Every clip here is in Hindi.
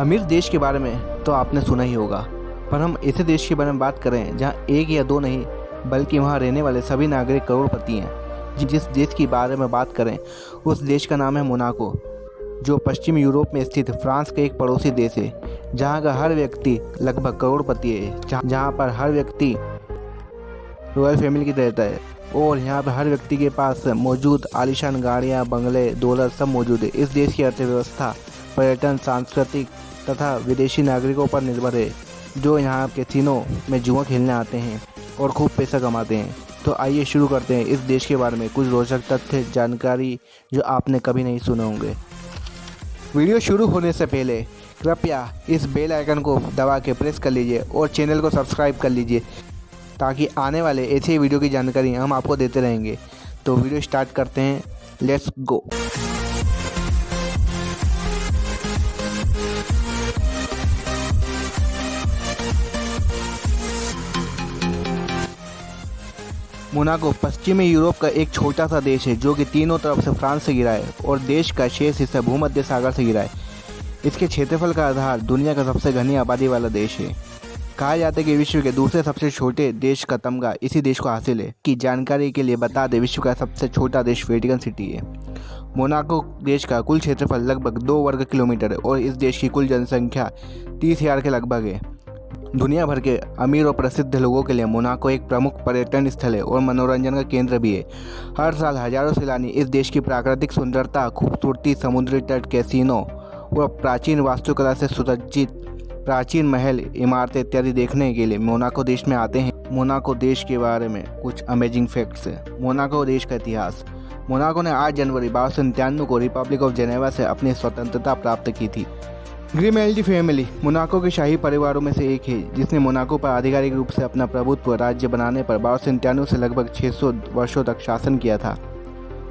अमीर देश के बारे में तो आपने सुना ही होगा, पर हम ऐसे देश के बारे में बात करें जहां एक या दो नहीं बल्कि वहां रहने वाले सभी नागरिक करोड़पति हैं। जिस देश के बारे में बात करें उस देश का नाम है मोनाको, जो पश्चिमी यूरोप में स्थित फ्रांस का एक पड़ोसी देश है। जहां का हर व्यक्ति लगभग करोड़पति है, जहां पर हर व्यक्ति रॉयल फैमिली की रहता है और यहाँ पर हर व्यक्ति के पास मौजूद आलीशान गाड़ियाँ, बंगले, डॉलर सब मौजूद है। इस देश की अर्थव्यवस्था पर्यटन, सांस्कृतिक तथा विदेशी नागरिकों पर निर्भर है, जो यहाँ कैसीनो में जुआ खेलने आते हैं और खूब पैसा कमाते हैं। तो आइए शुरू करते हैं इस देश के बारे में कुछ रोचक तथ्य, जानकारी जो आपने कभी नहीं सुने होंगे। वीडियो शुरू होने से पहले कृपया इस बेल आइकन को दबा के प्रेस कर लीजिए और चैनल को सब्सक्राइब कर लीजिए, ताकि आने वाले ऐसे वीडियो की जानकारी हम आपको देते रहेंगे। तो वीडियो स्टार्ट करते हैं, लेट्स गो। मोनाको पश्चिमी यूरोप का एक छोटा सा देश है, जो कि तीनों तरफ से फ्रांस से घिरा है और देश का शेष हिस्सा भूमध्य सागर से घिरा है। इसके क्षेत्रफल का आधार दुनिया का सबसे घनी आबादी वाला देश है। कहा जाता है कि विश्व के दूसरे सबसे छोटे देश का तमगा इसी देश को हासिल है। की जानकारी के लिए बता दें, विश्व का सबसे छोटा देश वेटिकन सिटी है। मोनाको देश का कुल क्षेत्रफल लगभग 2 वर्ग किलोमीटर है और इस देश की कुल जनसंख्या 30,000 के लगभग है। दुनिया भर के अमीर और प्रसिद्ध लोगों के लिए मोनाको एक प्रमुख पर्यटन स्थल है और मनोरंजन का केंद्र भी है। हर साल हजारों सैलानी इस देश की प्राकृतिक सुंदरता, खूबसूरती, समुद्री तट, कैसीनो और प्राचीन वास्तुकला से सुसज्जित प्राचीन महल, इमारतें इत्यादि देखने के लिए मोनाको देश में आते हैं। मोनाको देश के बारे में कुछ अमेजिंग फैक्ट्स है। मोनाको देश का इतिहास। मोनाको ने 8 जनवरी 1297 को रिपब्लिक ऑफ जेनेवा से अपनी स्वतंत्रता प्राप्त की थी। ग्रिमेल्डी फैमिली मोनाको के शाही परिवारों में से एक है, जिसने मोनाको पर आधिकारिक रूप से अपना प्रभुत्व राज्य बनाने पर 1297 से लगभग 600 वर्षों तक शासन किया था।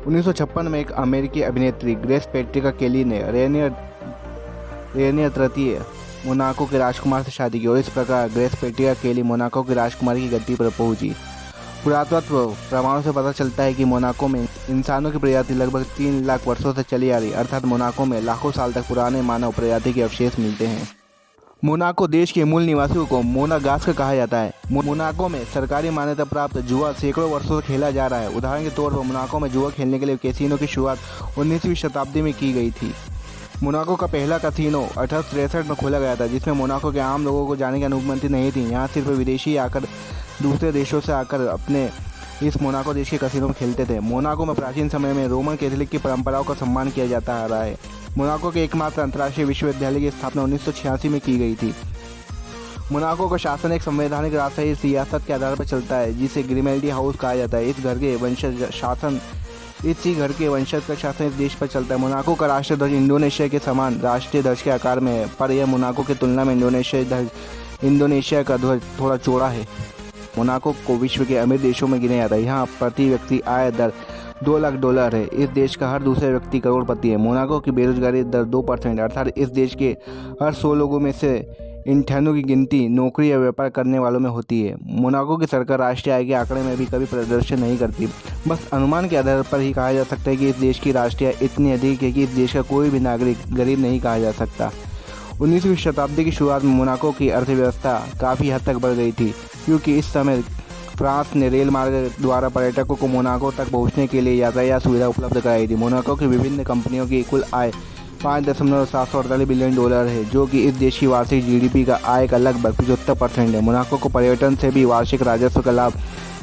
1956 में एक अमेरिकी अभिनेत्री ग्रेस पेट्रिका केली ने रेनियर तृतीय मोनाको के राजकुमार से शादी की और इस प्रकार ग्रेस पेट्रिका केली मोनाको की राजकुमारी की गद्दी पर पहुंची। पुरातत्व प्रमाणों से पता चलता है कि मोनाको में इंसानों की प्रजाति लगभग 3 लाख वर्षों से चली आ रही, अर्थात मोनाको में लाखों साल तक पुराने मानव प्रजाति के अवशेष मिलते हैं। मोनाको देश के मूल निवासियों को मोनागास्क कहा जाता है। मोनाको में सरकारी मान्यता प्राप्त जुआ सैकड़ों वर्षों से खेला जा रहा है। उदाहरण के तौर पर मोनाको में जुआ खेलने के लिए कैसीनो की शुरुआत 19वीं शताब्दी में की गई थी। मोनाको का पहला कैसीनो 1863 में खोला गया था, जिसमें मोनाको के आम लोगों को जाने की अनुमति नहीं थी। यहाँ सिर्फ विदेशी आकर दूसरे देशों से आकर अपने इस मोनाको देश के कैसीनो में खेलते थे। मोनाको में प्राचीन समय में रोमन कैथोलिक की परंपराओं का सम्मान किया जाता आ रहा है। मोनाको के एकमात्र अंतर्राष्ट्रीय विश्वविद्यालय की स्थापना 1986 में की गई थी। मोनाको का शासन एक संवैधानिक राजशाही सियासत के आधार पर चलता है, जिसे ग्रिमेल्डी हाउस कहा जाता है। इसी घर के वंशज का शासन इस देश पर चलता है। मोनाको का राष्ट्रीय ध्वज इंडोनेशिया के समान राष्ट्रीय ध्वज के आकार में है, पर यह मोनाको की तुलना में इंडोनेशिया का ध्वज थोड़ा चौड़ा है। मोनाको को विश्व के अमीर देशों में गिना जाता है। यहाँ प्रति व्यक्ति आय दर $2 लाख है। इस देश का हर दूसरे व्यक्ति करोड़पति है। मोनाको की बेरोजगारी दर 2%, अर्थात इस देश के हर 100 लोगों में से 98 की गिनती नौकरी या व्यापार करने वालों में होती है। मोनाको की सरकार राष्ट्रीय आय के आंकड़े में भी कभी प्रदर्शन नहीं करती। बस अनुमान के आधार पर ही कहा जा सकता है कि इस देश की राष्ट्रीय आय इतनी अधिक है कि इस देश का कोई भी नागरिक गरीब नहीं कहा जा सकता। 19वीं शताब्दी की शुरुआत में मोनाको की अर्थव्यवस्था काफ़ी हद तक बढ़ गई थी, क्योंकि इस समय फ्रांस ने रेल मार्ग द्वारा पर्यटकों को मोनाको तक पहुंचने के लिए यातायात सुविधा उपलब्ध कराई थी। मोनाको की विभिन्न कंपनियों की कुल आय $5.748 बिलियन है, जो कि इस देश की वार्षिक जीडीपी का आय का लगभग 75% है। मोनाको को पर्यटन से भी वार्षिक राजस्व का लाभ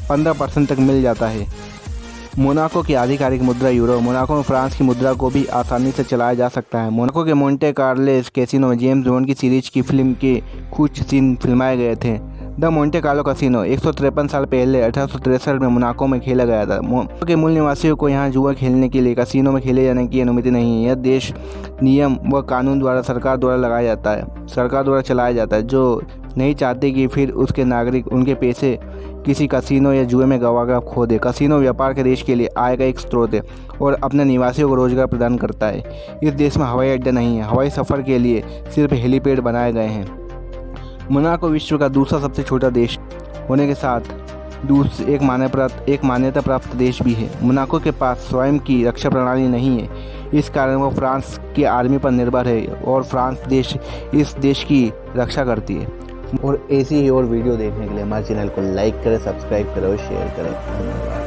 15% तक मिल जाता है। मोनाको की आधिकारिक मुद्रा यूरो। मोनाको में फ्रांस की मुद्रा को भी आसानी से चलाया जा सकता है। मोनाको के मोंटे कार्लो कैसीनो में जेम्स बॉन्ड की सीरीज की फिल्म के कुछ सीन फिल्माए गए थे। द मोंटे कार्लो कैसीनो 153 साल पहले 1863 में मोनाको में खेला गया था। मोनाको के मूल निवासियों को यहाँ जुआ खेलने के लिए कैसीनो में खेले जाने की अनुमति नहीं है। यह देश नियम व कानून द्वारा सरकार द्वारा चलाया जाता है, जो नहीं चाहते कि फिर उसके नागरिक उनके पैसे किसी कैसीनो या जुए में गवाकर खो दे। कैसीनो व्यापार के देश के लिए आय का एक स्रोत है और अपने निवासियों को रोजगार प्रदान करता है। इस देश में हवाई अड्डा नहीं है। हवाई सफ़र के लिए सिर्फ हेलीपैड बनाए गए हैं। मोनाको विश्व का दूसरा सबसे छोटा देश होने के साथ एक मान्यता प्राप्त देश भी है। मोनाको के पास स्वयं की रक्षा प्रणाली नहीं है, इस कारण वो फ्रांस की आर्मी पर निर्भर है और फ्रांस देश इस देश की रक्षा करती है। और ऐसी ही और वीडियो देखने के लिए हमारे चैनल को लाइक करें, सब्सक्राइब करें और शेयर करें। धन्यवाद।